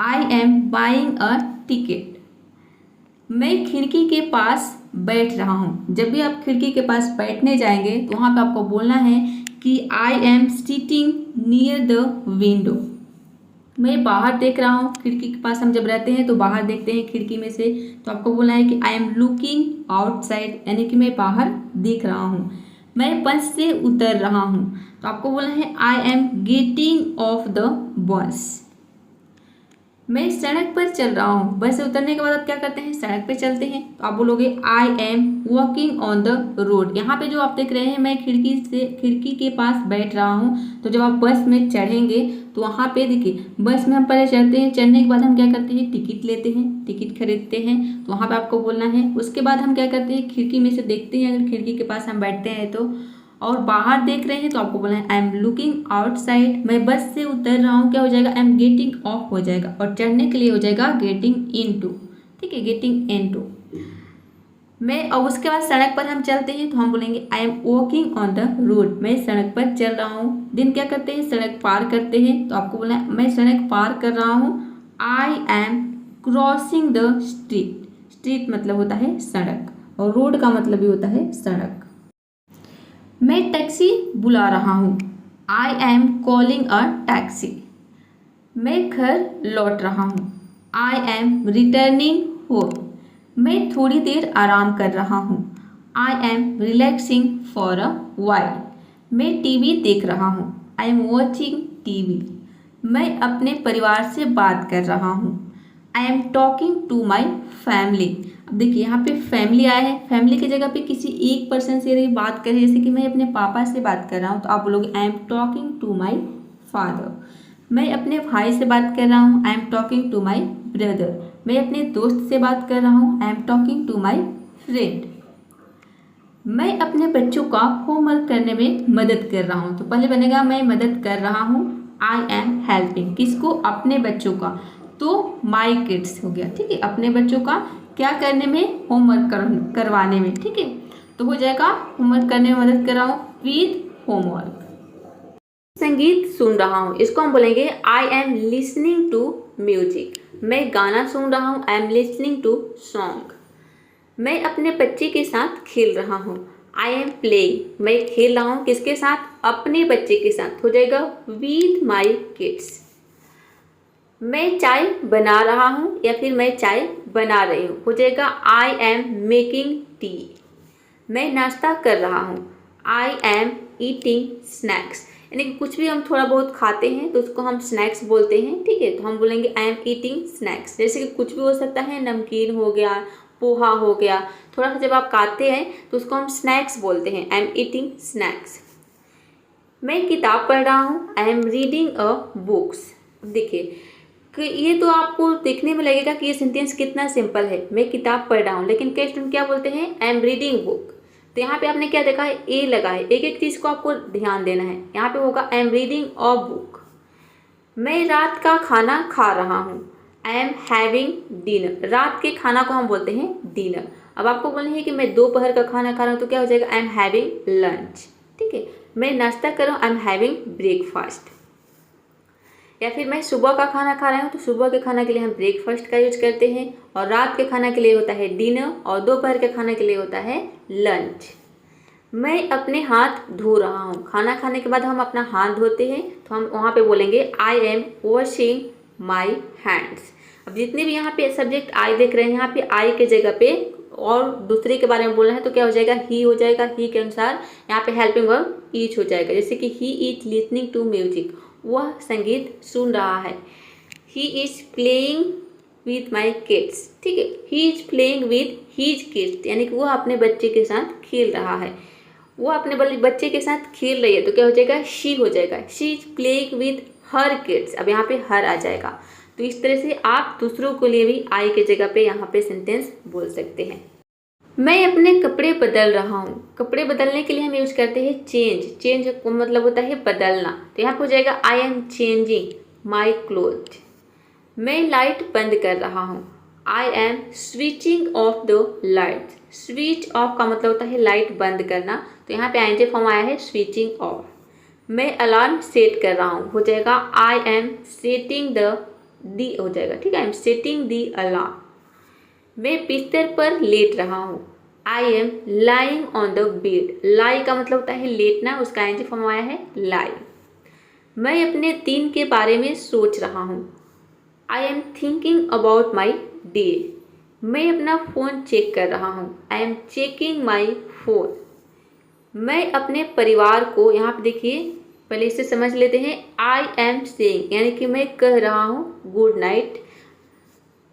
Speaker 1: I am buying a ticket. मैं खिड़की के पास बैठ रहा हूँ। जब भी आप खिड़की के पास बैठने जाएंगे तो वहाँ पे आपको बोलना है कि I am sitting near the window. मैं बाहर देख रहा हूँ। खिड़की के पास हम जब रहते हैं तो बाहर देखते हैं खिड़की में से, तो आपको बोलना है कि आई एम लुकिंग आउटसाइड, यानी कि मैं बाहर देख रहा हूँ। मैं बस से उतर रहा हूँ, तो आपको बोलना है I am getting off the bus. मैं सड़क पर चल रहा हूँ। बस से उतरने के बाद आप क्या करते हैं, सड़क पे चलते हैं, तो आप बोलोगे I am walking on the road. यहाँ पे जो आप देख रहे हैं, मैं खिड़की के पास बैठ रहा हूँ। तो जब आप बस में चढ़ेंगे तो वहाँ पे देखिए, बस में हम पहले चढ़ते हैं, चढ़ने के बाद हम क्या करते हैं, टिकट लेते हैं, टिकट खरीदते हैं, तो वहाँ पे आपको बोलना है। उसके बाद हम क्या करते हैं, खिड़की में से देखते हैं, अगर खिड़की के पास हम बैठते हैं तो, और बाहर देख रहे हैं तो आपको बोलना है आई एम लुकिंग आउटसाइड। मैं बस से उतर रहा हूँ, क्या हो जाएगा, आई एम गेटिंग ऑफ हो जाएगा, और चढ़ने के लिए हो जाएगा गेटिंग इन टू, ठीक है, गेटिंग इन टू। मैं, और उसके बाद सड़क पर हम चलते हैं तो हम बोलेंगे I am walking on the road. मैं सड़क पर चल रहा हूँ। दिन क्या करते हैं, सड़क पार करते हैं, तो आपको बोलना है मैं सड़क पार कर रहा हूँ। I M crossing the street. Street मतलब होता है सड़क, और रोड का मतलब भी होता है सड़क। मैं टैक्सी बुला रहा हूँ, I am calling a taxi. मैं घर लौट रहा हूँ, आई एम रिटर्निंग होम। मैं थोड़ी देर आराम कर रहा हूँ, I am relaxing for a while. मैं टीवी देख रहा हूँ, आई एम वॉचिंग टीवी। मैं अपने परिवार से बात कर रहा हूँ, I am talking to my family. अब देखिए यहाँ पे फैमिली आया है, फैमिली की जगह पे किसी एक पर्सन से यदि बात करें, जैसे कि मैं अपने पापा से बात कर रहा हूँ, तो आप बोलोगे I am talking to my father. मैं अपने भाई से बात कर रहा हूँ, I am talking to my brother. मैं अपने दोस्त से बात कर रहा हूँ, I am talking to my friend. मैं अपने बच्चों का होमवर्क करने में मदद कर रहा हूँ, तो पहले बनेगा मैं मदद कर रहा हूँ, आई एम हेल्पिंग। किसको, अपने बच्चों का, तो माई किड्स हो गया, ठीक है, अपने बच्चों का क्या करने में, होमवर्क करवाने में, ठीक है। तो हो जाएगा होमवर्क करने में मदद कर रहा हूँ विद होमवर्क। संगीत सुन रहा हूँ, इसको हम बोलेंगे I am listening to music. मैं गाना सुन रहा हूँ, I am listening to song. मैं अपने बच्चे के साथ खेल रहा हूँ, आई एम प्लेइंग। मैं खेल रहा हूँ किसके साथ, अपने बच्चे के साथ, हो जाएगा विद माई किड्स। मैं चाय बना रहा हूँ या फिर मैं चाय बना रही हूँ, हो जाएगा आई एम मेकिंग टी। मैं नाश्ता कर रहा हूँ, आई एम ईटिंग स्नैक्स। यानी कि कुछ भी हम थोड़ा बहुत खाते हैं तो उसको हम स्नैक्स बोलते हैं, ठीक है। तो हम बोलेंगे आई एम ईटिंग स्नैक्स। जैसे कि कुछ भी हो सकता है, नमकीन हो गया, पोहा हो गया, थोड़ा सा जब आप खाते हैं तो उसको हम स्नैक्स बोलते हैं, आई एम ईटिंग स्नैक्स। मैं किताब पढ़ रहा हूँ, I am reading a books. देखिए कि ये तो आपको देखने में लगेगा कि ये सेंटेंस कितना सिंपल है, मैं किताब पढ़ रहा हूँ, लेकिन कई स्टूडेंट क्या बोलते हैं, आई एम रीडिंग बुक। तो यहाँ पे आपने क्या देखा है, ए लगा है, एक एक चीज़ को आपको ध्यान देना है। यहाँ पे होगा आई एम रीडिंग अ बुक। मैं रात का खाना खा रहा हूँ, आई एम हैविंग डिनर। रात के खाना को हम बोलते हैं डिनर। अब आपको बोलना है कि मैं दोपहर का खाना खा रहा हूँ तो क्या हो जाएगा, आई एम हैविंग लंच। ठीक है, मैं नाश्ता कर रहा हूँ, आई एम हैविंग ब्रेकफास्ट। या फिर मैं सुबह का खाना खा रहा हूँ तो सुबह के खाना के लिए हम ब्रेकफास्ट का यूज करते हैं, और रात के खाना के लिए होता है डिनर, और दोपहर के खाने के लिए होता है लंच। मैं अपने हाथ धो रहा हूँ। खाना खाने के बाद हम अपना हाथ धोते हैं तो हम वहाँ पे बोलेंगे I M washing my hands. अब जितने भी यहाँ पे सब्जेक्ट आई देख रहे हैं, यहाँ पे आई के जगह पे और दूसरे के बारे में बोलना है तो क्या हो जाएगा, ही हो जाएगा। ही के अनुसार यहाँ पे हेल्पिंग वर्ब ईच हो जाएगा। जैसे कि he is listening to music, वह संगीत सुन रहा है। He is playing with my kids. ठीक है, he is playing with his kids, यानी कि वह अपने बच्चे के साथ खेल रहा है। वो अपने बच्चे के साथ खेल रही है तो क्या हो जाएगा, शी हो जाएगा। She is playing with her kids. अब यहाँ पे हर आ जाएगा। तो इस तरह से आप दूसरों के लिए भी आई के जगह पे यहाँ पे सेंटेंस बोल सकते हैं। मैं अपने कपड़े बदल रहा हूँ। कपड़े बदलने के लिए हम यूज करते हैं चेंज। चेंज का मतलब होता है बदलना। तो यहाँ पे हो जाएगा I am changing my cloth. मैं लाइट बंद कर रहा हूँ, I am switching off the light. Switch off का मतलब होता है लाइट बंद करना, तो यहाँ पे आईएनजी फॉर्म आया है स्विचिंग ऑफ। मैं अलार्म सेट कर रहा हूँ, हो जाएगा आई एम सेटिंग दी हो जाएगा। ठीक है, I am setting the alarm. मैं बिस्तर पर लेट रहा हूँ, I am lying on the bed. Lie का मतलब होता है लेटना, उसका आईएनजी फॉर्म आया है लाई। मैं अपने दिन के बारे में सोच रहा हूँ, I am thinking about my day. मैं अपना फ़ोन चेक कर रहा हूँ, I am checking my phone. मैं अपने परिवार को, यहाँ पे देखिए पहले इसे समझ लेते हैं। आई एम सेइंग यानी कि मैं कह रहा हूँ good night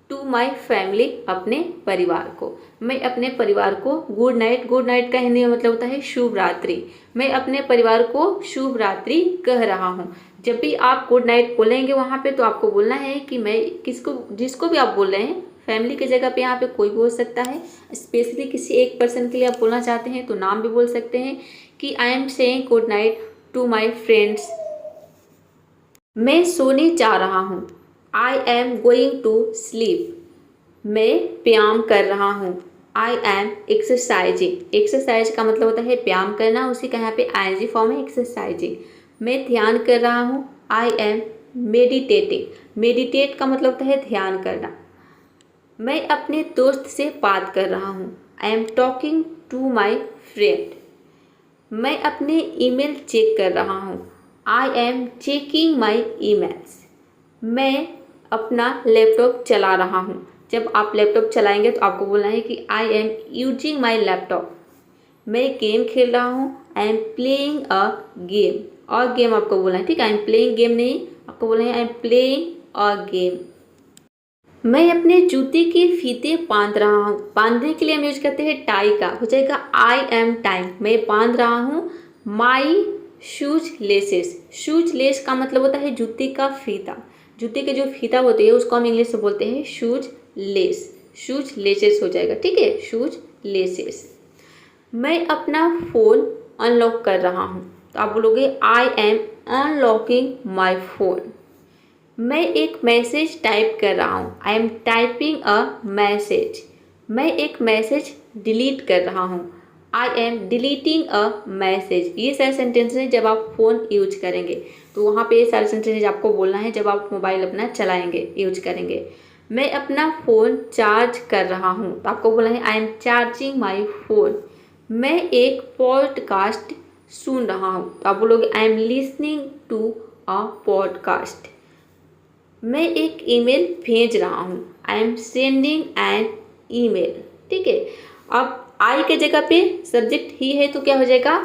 Speaker 1: to my family, अपने परिवार को। मैं अपने परिवार को गुड नाइट, गुड नाइट का हिंदी में मतलब होता है शुभ रात्रि। मैं अपने परिवार को शुभ रात्रि कह रहा हूँ। जब भी आप गुड नाइट बोलेंगे वहाँ पे तो आपको बोलना है कि मैं किसको, जिसको भी आप बोल रहे हैं, फैमिली की जगह पे यहाँ पे कोई भी हो सकता है। स्पेशली किसी एक पर्सन के लिए आप बोलना चाहते हैं तो नाम भी बोल सकते हैं कि I am saying good night to my friends. मैं सोने जा रहा हूँ, I am going to sleep. मैं व्यायाम कर रहा हूँ, आई एम एक्सरसाइजिंग। एक्सरसाइज का मतलब होता है व्यायाम करना, उसी का यहाँ पे आईएनजी फॉर्म है एक्सरसाइजिंग। मैं ध्यान कर रहा हूँ, आई एम मेडिटेटिंग। मेडिटेट का मतलब होता है ध्यान करना। मैं अपने दोस्त से बात कर रहा हूँ, I am talking to my friend. मैं अपने ईमेल चेक कर रहा हूँ, I am checking my emails. मैं अपना लैपटॉप चला रहा हूँ। जब आप लैपटॉप चलाएंगे तो आपको बोलना है कि I am using my laptop. मैं गेम खेल रहा हूँ, I am playing a game. और गेम आपको बोलना है, ठीक है, आई एम प्लेइंग गेम नहीं, आपको बोलना है I am playing a game. मैं अपने जूते के फीते बांध रहा हूँ। बांधने के लिए हम यूज करते हैं टाई का, हो जाएगा आई एम टाइम। मैं बांध रहा हूँ my shoes laces. Shoes less का मतलब होता है जूते का फीता। जूते के जो फीता होते हैं उसको हम इंग्लिश से बोलते हैं शूज लेस। शूज लेसेस हो जाएगा, ठीक है, शूज लेसेस। मैं अपना फ़ोन अनलॉक कर रहा हूँ, तो आप बोलोगे I M unlocking my phone. मैं एक मैसेज टाइप कर रहा हूँ, I am typing a message. मैं एक मैसेज डिलीट कर रहा हूँ, I M deleting a message. ये सारे सेंटेंस हैं जब आप फ़ोन यूज करेंगे, तो वहाँ पे ये सारे सेंटेंस आपको बोलना है जब आप मोबाइल अपना चलाएंगे, यूज करेंगे। मैं अपना फ़ोन चार्ज कर रहा हूँ, तो आपको बोलना है I am charging my phone. मैं एक पॉडकास्ट सुन रहा हूँ, तो आप बोलोगे I am listening to a podcast. मैं एक ईमेल भेज रहा हूँ, I am sending an email. ठीक है, अब आई के जगह पे सब्जेक्ट ही है तो क्या हो जाएगा,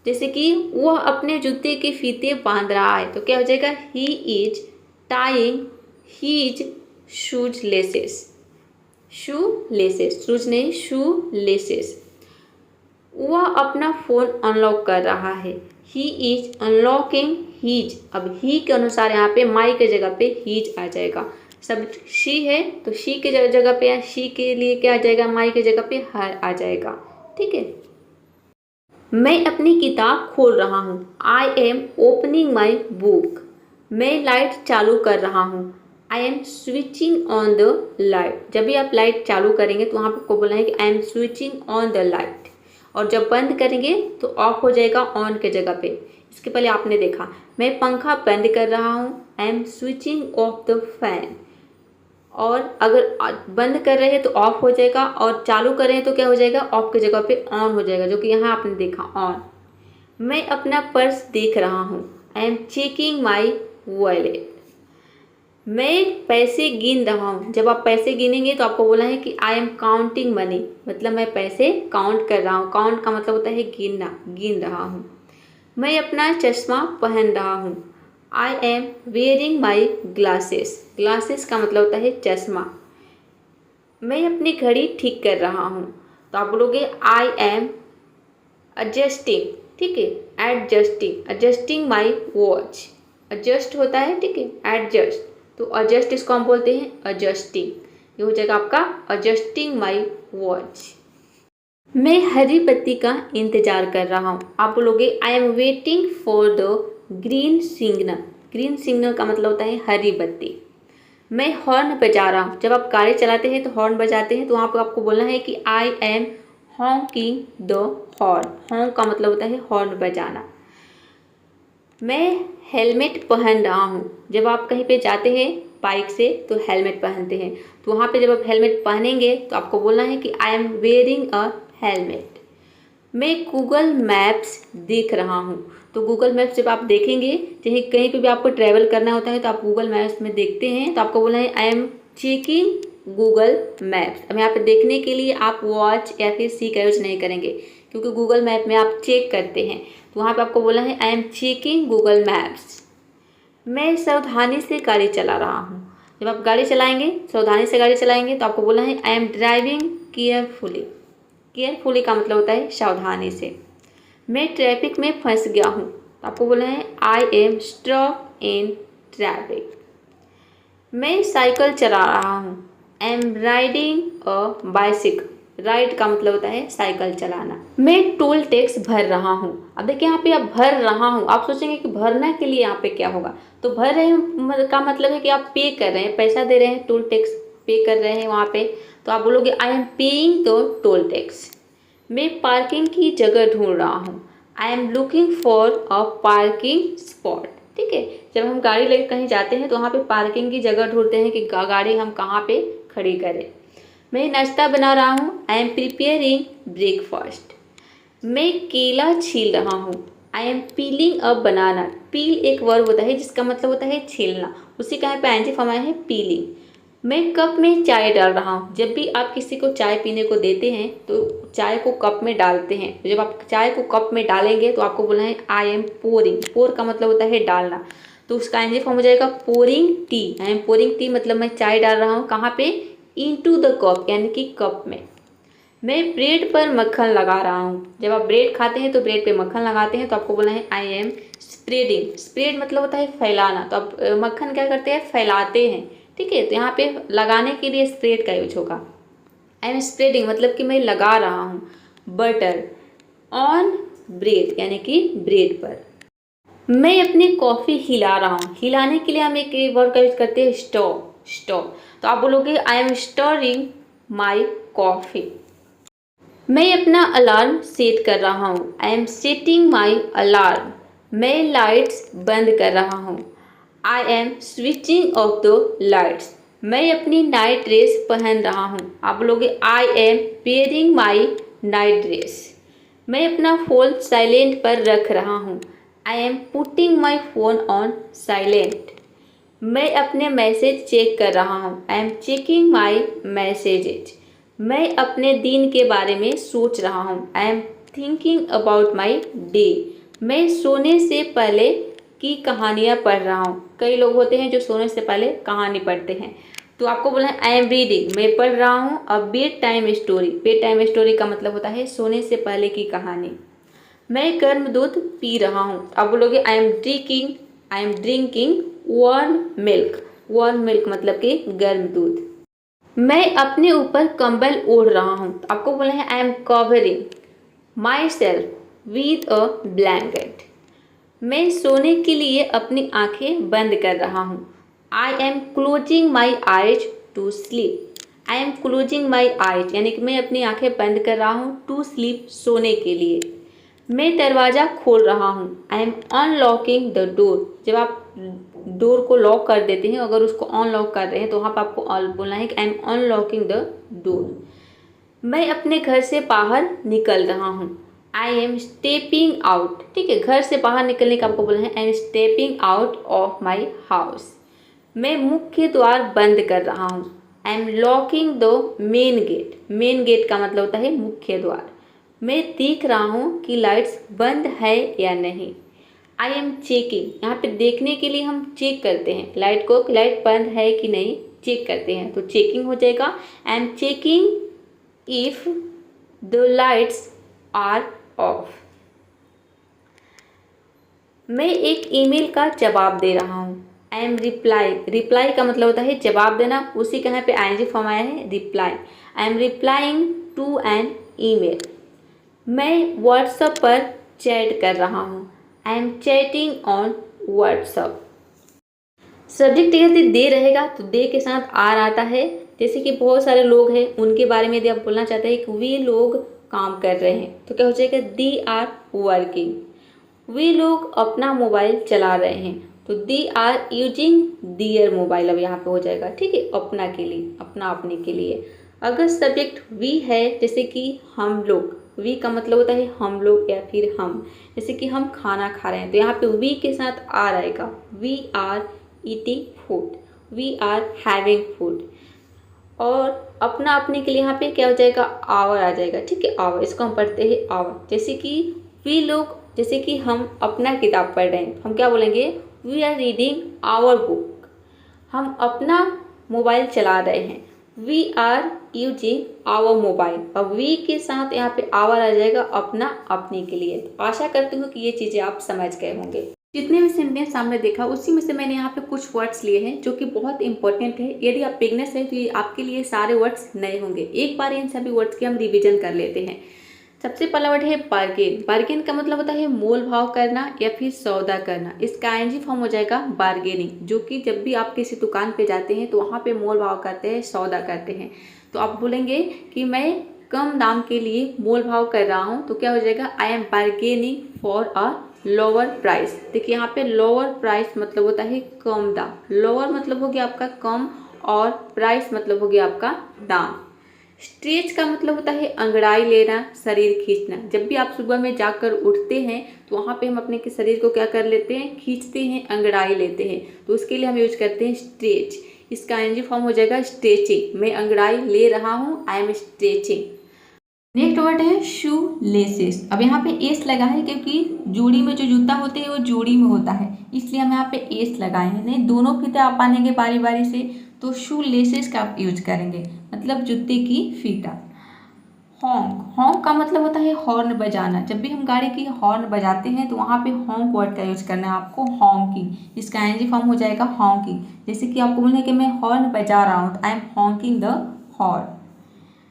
Speaker 1: जैसे कि वह अपने जूते के फीते बांध रहा है तो क्या हो जाएगा, he is tying his shoes laces. Shoe laces, shoes नहीं, शू लेसेस। वह अपना फ़ोन अनलॉक कर रहा है, ही इज अनलॉकिंग हीज। अब ही के अनुसार यहाँ पे माई के जगह पे हीज आ जाएगा। सब शी है तो शी के जगह पे, शी के लिए क्या आ जाएगा, माई के जगह पे हर आ जाएगा। ठीक है, मैं अपनी किताब खोल रहा हूँ, I am opening my book. मैं लाइट चालू कर रहा हूँ, I am switching on the light. जब भी आप लाइट चालू करेंगे तो वहाँ पर आपको बोलना है कि I am switching on the light, और जब बंद करेंगे तो ऑफ हो जाएगा ऑन के जगह पे। इसके पहले आपने देखा, मैं पंखा बंद कर रहा हूँ, I am switching off the fan. और अगर बंद कर रहे हैं तो ऑफ हो जाएगा, और चालू कर रहे हैं तो क्या हो जाएगा, ऑफ की जगह पे ऑन हो जाएगा, जो कि यहाँ आपने देखा ऑन। मैं अपना पर्स देख रहा हूँ, I am checking my wallet. मैं पैसे गिन रहा हूँ। जब आप पैसे गिनेंगे तो आपको बोला है कि आई एम काउंटिंग मनी, मतलब मैं पैसे काउंट कर रहा हूँ। काउंट का मतलब होता है गिनना, गिन रहा हूँ। मैं अपना चश्मा पहन रहा हूँ, I am wearing my glasses. Glasses का मतलब होता है चश्मा। मैं अपनी घड़ी ठीक कर रहा हूँ, तो आप बोलोगे आई एम एडजस्टिंग, ठीक है, एडजस्टिंग माई वॉच। एडजस्ट होता है, ठीक है, एडजस्ट, तो एडजस्ट इसको हम बोलते हैं एडजस्टिंग। ये हो जाएगा आपका एडजस्टिंग माई वॉच। मैं हरी बत्ती का इंतजार कर रहा हूँ, आप बोलोगे I am waiting for the green signal. Green signal का मतलब होता है हरी बत्ती। मैं हॉर्न बजा रहा हूँ। जब आप गाड़ी चलाते हैं तो हॉर्न बजाते हैं, तो वहाँ पर आपको बोलना है कि I am honking the horn. हॉन्क का मतलब होता है हॉर्न बजाना। मैं हेलमेट पहन रहा हूँ। जब आप कहीं पे जाते हैं बाइक से तो हेलमेट पहनते हैं, तो वहाँ पे जब आप हेलमेट पहनेंगे तो आपको बोलना है कि I am wearing a helmet. मैं गूगल मैप्स देख रहा हूँ। तो गूगल मैप्स जब आप देखेंगे, चाहे कहीं पे भी आपको ट्रैवल करना होता है तो आप गूगल मैप्स में देखते हैं, तो आपको बोलना है I am checking Google maps. अब यहाँ पे देखने के लिए आप वॉच या फिर सी का यूज नहीं करेंगे, क्योंकि गूगल मैप में आप चेक करते हैं, तो वहाँ पे आपको बोलना है I am checking Google maps. मैं सावधानी से गाड़ी चला रहा हूँ। जब आप गाड़ी चलाएंगे, सावधानी से गाड़ी चलाएंगे, तो आपको बोलना है I am driving carefully. Carefully का मतलब होता है सावधानी से। मैं ट्रैफिक में फंस गया हूँ, तो आपको बोलना है I am stuck in traffic. मैं साइकिल चला रहा हूँ, I am riding a bicycle. Ride का मतलब होता है साइकिल चलाना। मैं टोल टैक्स भर रहा हूँ। अब देखिए यहाँ पे आप भर रहा हूँ, आप सोचेंगे कि भरना के लिए यहाँ पे क्या होगा, तो भर रहे हैं का मतलब है कि आप पे कर रहे हैं, पैसा दे रहे हैं, टोल टैक्स पे कर रहे हैं वहाँ पे, तो आप बोलोगे I am paying the toll tax. मैं पार्किंग की जगह ढूंढ रहा हूँ, I am looking for a parking spot. ठीक है, जब हम गाड़ी लेकर कहीं जाते हैं तो वहाँ पे पार्किंग की जगह ढूंढते हैं कि गाड़ी हम कहाँ पे खड़ी करें। मैं नाश्ता बना रहा हूँ, आई एम प्रिपेयरिंग ब्रेकफास्ट। मैं केला छील रहा हूँ, आई एम पीलिंग अ बनाना। पील एक वर्ब होता है जिसका मतलब होता है छीलना, उसी का यहाँ पे आईएनजी फॉर्म आया है पीलिंग। मैं कप में चाय डाल रहा हूँ। जब भी आप किसी को चाय पीने को देते हैं तो चाय को कप में डालते हैं, तो जब आप चाय को कप में डालेंगे तो आपको बोलना है आई एम पोरिंग। पोर का मतलब होता है डालना, तो उसका आईएनजी फॉर्म हो जाएगा pouring T. I am pouring T मतलब मैं चाय डाल रहा हूँ, कहाँ पे, इनटू द कप, यानी कि कप में। मैं ब्रेड पर मक्खन लगा रहा हूँ। जब आप ब्रेड खाते हैं तो ब्रेड पे मक्खन लगाते हैं, तो आपको बोलना है आई एम स्प्रेडिंग। स्प्रेड मतलब होता है फैलाना, तो आप मक्खन क्या करते हैं, फैलाते हैं। ठीक है, तो यहाँ पे लगाने के लिए स्प्रेड का यूज होगा। आई एम स्प्रेडिंग मतलब कि मैं लगा रहा हूँ बटर ऑन ब्रेड, यानी कि ब्रेड पर। मैं अपनी कॉफ़ी हिला रहा हूँ। हिलाने के लिए हम एक वर्ड का यूज करते हैं स्टर। स्टर, तो आप बोलोगे I M stirring my coffee. मैं अपना अलार्म सेट कर रहा हूँ, I am setting my alarm. मैं लाइट्स बंद कर रहा हूँ, I am switching off the lights. मैं अपनी नाइट ड्रेस पहन रहा हूँ, आप बोलोगे I am wearing my night dress. मैं अपना फ़ोन साइलेंट पर रख रहा हूँ, I am putting my phone on silent. मैं अपने मैसेज चेक कर रहा हूँ, I am checking my messages. मैं अपने दिन के बारे में सोच रहा हूँ, I am thinking about my day. मैं सोने से पहले की कहानियाँ पढ़ रहा हूँ। कई लोग होते हैं जो सोने से पहले कहानी पढ़ते हैं, तो आपको बोलना है आई एम रीडिंग, मैं पढ़ रहा हूँ a bed time story. Bed time story का मतलब होता है सोने से पहले की कहानी। मैं गर्म दूध पी रहा हूँ, आप बोलोगे I am drinking warm milk. Warm milk मतलब कि गर्म दूध। मैं अपने ऊपर कंबल ओढ़ रहा हूँ, आपको बोलना है I am covering my self with a blanket. मैं सोने के लिए अपनी आंखें बंद कर रहा हूँ, I am closing my eyes to sleep. I am closing my eyes यानी कि मैं अपनी आंखें बंद कर रहा हूँ, टू स्लीप सोने के लिए। मैं दरवाज़ा खोल रहा हूँ, I M unlocking the door. जब आप डोर को लॉक कर देते हैं, अगर उसको अनलॉक कर रहे हैं तो वहाँ पर आपको बोलना है कि I M unlocking the door. मैं अपने घर से बाहर निकल रहा हूँ, आई एम स्टेपिंग आउट। ठीक है, घर से बाहर निकलने का आपको बोलना है I am stepping out of my house. मैं मुख्य द्वार बंद कर रहा हूँ, I am locking the main gate. Main gate का मतलब होता है मुख्य द्वार। मैं देख रहा हूँ कि लाइट्स बंद है या नहीं, आई एम चेकिंग। यहाँ पे देखने के लिए हम चेक करते हैं लाइट को, लाइट बंद है कि नहीं चेक करते हैं, तो चेकिंग हो जाएगा। I am checking if the lights are off. मैं एक ईमेल का जवाब दे रहा हूँ, आई एम रिप्लाई। रिप्लाई का मतलब होता है जवाब देना, उसी का यहाँ पे आईएनजी फॉर्म आया है reply. I am replying to an email. मैं व्हाट्सएप पर चैट कर रहा हूँ, I am chatting on WhatsApp. Subject यदि दे रहेगा तो दे के साथ आर आता है। जैसे कि बहुत सारे लोग हैं, उनके बारे में यदि आप बोलना चाहते हैं कि वे लोग काम कर रहे हैं, तो क्या हो जाएगा दे आर वर्किंग। वे लोग अपना मोबाइल चला रहे हैं, तो they are using their mobile. अब यहाँ पे हो जाएगा, ठीक है, अपना के लिए, अपना अपने के लिए। अगर सब्जेक्ट वी है, जैसे कि हम लोग, वी का मतलब होता है हम लोग या फिर हम। जैसे कि हम खाना खा रहे हैं, तो यहाँ पे वी के साथ आर आएगा, we are eating food, we are having food. और अपना अपने के लिए यहाँ पे क्या हो जाएगा आवर आ जाएगा, ठीक है, आवर, इसको हम पढ़ते हैं आवर। जैसे कि वी लोग, जैसे कि हम अपना किताब पढ़ रहे हैं, हम क्या बोलेंगे we are reading our book. हम अपना मोबाइल चला रहे हैं, we are using our mobile. अब वी के साथ यहाँ पे आवर आ जाएगा अपना अपने के लिए। तो आशा करती हूँ कि ये चीज़ें आप समझ गए होंगे। जितने भी सेंटेंस सामने देखा उसी में से मैंने यहाँ पे कुछ वर्ड्स लिए हैं जो कि बहुत इंपॉर्टेंट है। यदि आप बिगनर्स हैं तो ये आपके लिए सारे वर्ड्स नए होंगे। एक बार इन सभी वर्ड्स की हम रिवीजन कर लेते हैं। सबसे पहला वर्ड है बार्गेन। बार्गेन का मतलब होता है मोल भाव करना या फिर सौदा करना। इसका आईएनजी फॉर्म हो जाएगा बार्गेनिंग, जो कि जब भी आप किसी दुकान पे जाते हैं तो वहाँ पे मोल भाव करते हैं, सौदा करते हैं। तो आप बोलेंगे कि मैं कम दाम के लिए मोल भाव कर रहा हूँ, तो क्या हो जाएगा I M bargaining for a lower price. देखिए यहाँ पे लोअर प्राइस मतलब होता है कम दाम। लोअर मतलब हो गया आपका कम और प्राइस मतलब हो गया आपका दाम। स्ट्रेच का मतलब होता है अंगड़ाई लेना, शरीर खींचना। जब भी आप सुबह में जाकर उठते हैं तो वहाँ पे हम अपने के शरीर को क्या कर लेते हैं, खींचते हैं, अंगड़ाई लेते हैं, तो उसके लिए हम यूज करते हैं स्ट्रेच। इसका आईएनजी फॉर्म हो जाएगा स्ट्रेचिंग। मैं अंगड़ाई ले रहा हूँ, I M stretching. Next word है शू लेसेस। अब यहाँ पे एस लगा है क्योंकि जोड़ी में जो जूता होते हैं वो जोड़ी में होता है, इसलिए हम यहाँ पे एस लगाए हैं। नहीं, दोनों फीते आप पानेंगे बारी बारी से, तो शू लेसेस का आप यूज करेंगे, मतलब जूते की फीता। हॉन्क। हॉन्क का मतलब होता है हॉर्न बजाना। जब भी हम गाड़ी की हॉर्न बजाते हैं तो वहाँ पे हॉन्क वर्ड का यूज करना है आपको, हॉन्किंग। इसका आईएनजी फॉर्म हो जाएगा हॉन्किंग। जैसे कि आपको बोलना है कि मैं हॉर्न बजा रहा हूँ, तो I am honking the horn.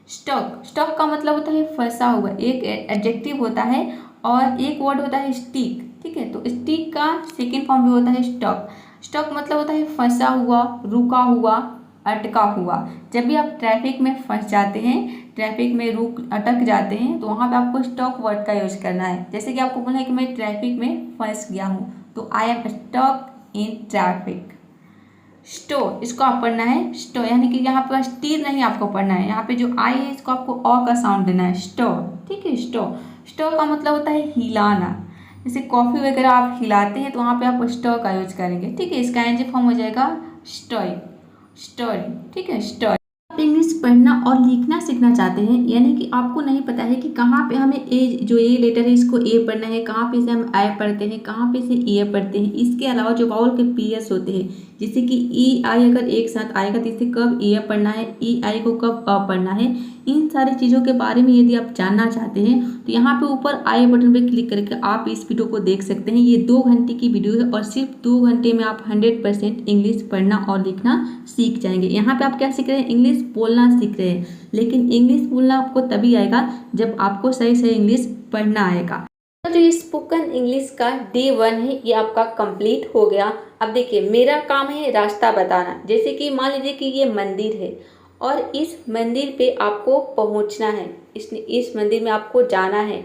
Speaker 1: Stuck. Stuck का मतलब होता है फंसा हुआ, एक एडजेक्टिव होता है और एक वर्ड होता है स्टिक, ठीक है। तो स्टिक का सेकेंड फॉर्म भी होता है स्टक। स्टक मतलब होता है फंसा हुआ, रुका हुआ, अटका हुआ। जब भी आप ट्रैफिक में फंस जाते हैं, ट्रैफिक में अटक जाते हैं, तो वहाँ पे आपको स्टक वर्ड का यूज करना है। जैसे कि आपको बोलना है कि मैं ट्रैफिक में फंस गया हूँ, तो I am stuck in traffic. स्टो, इसको आप पढ़ना है स्टो, यानी कि यहाँ पर स्टीर नहीं आपको पढ़ना है, यहाँ पे जो आई है इसको आपको अ का साउंड देना है, स्टो, ठीक है। स्टो। स्टो का मतलब होता है हिलाना। जैसे कॉफ़ी वगैरह आप हिलाते हैं तो वहाँ पे आप स्टो का यूज करेंगे, ठीक है। इसका एनजी फॉर्म हो जाएगा स्टोई, स्टोरी, ठीक है, स्टोरी। आप इंग्लिश पढ़ना और लिखना सीखना चाहते हैं, यानी कि आपको नहीं पता है कि कहाँ पे हमें ए, जो ए लेटर है इसको ए पढ़ना है, कहाँ पे से हम आई पढ़ते हैं, कहाँ पे से ए पढ़ते हैं। इसके अलावा जो वावल के पीएस होते हैं, जैसे कि ई आई अगर एक साथ आएगा तो इसे कब ए पढ़ना है, ई आई को कब अ पढ़ना है, इन सारी चीज़ों के बारे में यदि आप जानना चाहते हैं तो यहाँ पे ऊपर आई बटन पे क्लिक करके आप इस वीडियो को देख सकते हैं। ये 2 घंटे की वीडियो है और सिर्फ 2 घंटे में आप 100% इंग्लिश पढ़ना और लिखना सीख जाएंगे। यहाँ पे आप क्या सीख रहे हैं, इंग्लिश बोलना सीख रहे हैं, लेकिन इंग्लिश बोलना आपको तभी आएगा जब आपको सही सही इंग्लिश पढ़ना आएगा। तो जो स्पोकन इंग्लिश का डे 1 है ये आपका कंप्लीट हो गया। अब देखिए मेरा काम है रास्ता बताना। जैसे कि मान लीजिए कि ये मंदिर है और इस मंदिर पे आपको पहुंचना है, इस मंदिर में आपको जाना है।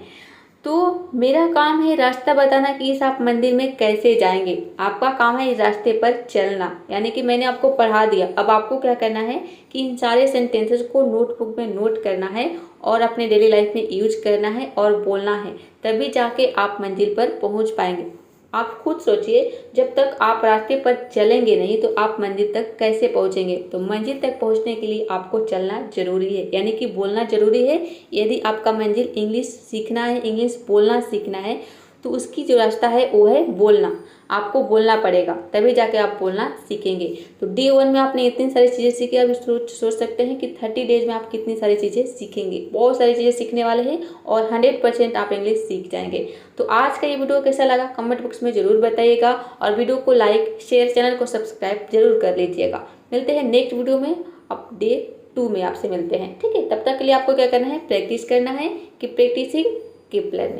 Speaker 1: तो मेरा काम है रास्ता बताना कि इस आप मंदिर में कैसे जाएंगे। आपका काम है इस रास्ते पर चलना, यानी कि मैंने आपको पढ़ा दिया। अब आपको क्या करना है कि इन सारे सेंटेंसेस को नोटबुक में नोट करना है और अपने डेली लाइफ में यूज करना है और बोलना है, तभी जाके आप मंदिर पर पहुंच पाएंगे। आप खुद सोचिए, जब तक आप रास्ते पर चलेंगे नहीं तो आप मंदिर तक कैसे पहुंचेंगे। तो मंजिल तक पहुंचने के लिए आपको चलना जरूरी है, यानी कि बोलना जरूरी है। यदि आपका मंजिल इंग्लिश सीखना है, इंग्लिश बोलना सीखना है, तो उसकी जो रास्ता है वो है बोलना। आपको बोलना पड़ेगा, तभी जाके आप बोलना सीखेंगे। तो डे 1 में आपने इतनी सारी चीज़ें सीखी। अब सोच सकते हैं कि 30 डेज में आप कितनी सारी चीज़ें सीखेंगे। बहुत सारी चीज़ें सीखने वाले हैं और 100% आप इंग्लिश सीख जाएंगे। तो आज का ये वीडियो कैसा लगा कमेंट बॉक्स में ज़रूर बताइएगा और वीडियो को लाइक शेयर, चैनल को सब्सक्राइब जरूर कर लीजिएगा। मिलते हैं नेक्स्ट वीडियो में। अब डे 2 में आपसे मिलते हैं, ठीक है। तब तक के लिए आपको क्या करना है, प्रैक्टिस करना है। कि प्रैक्टिसिंग कीप लर्निंग।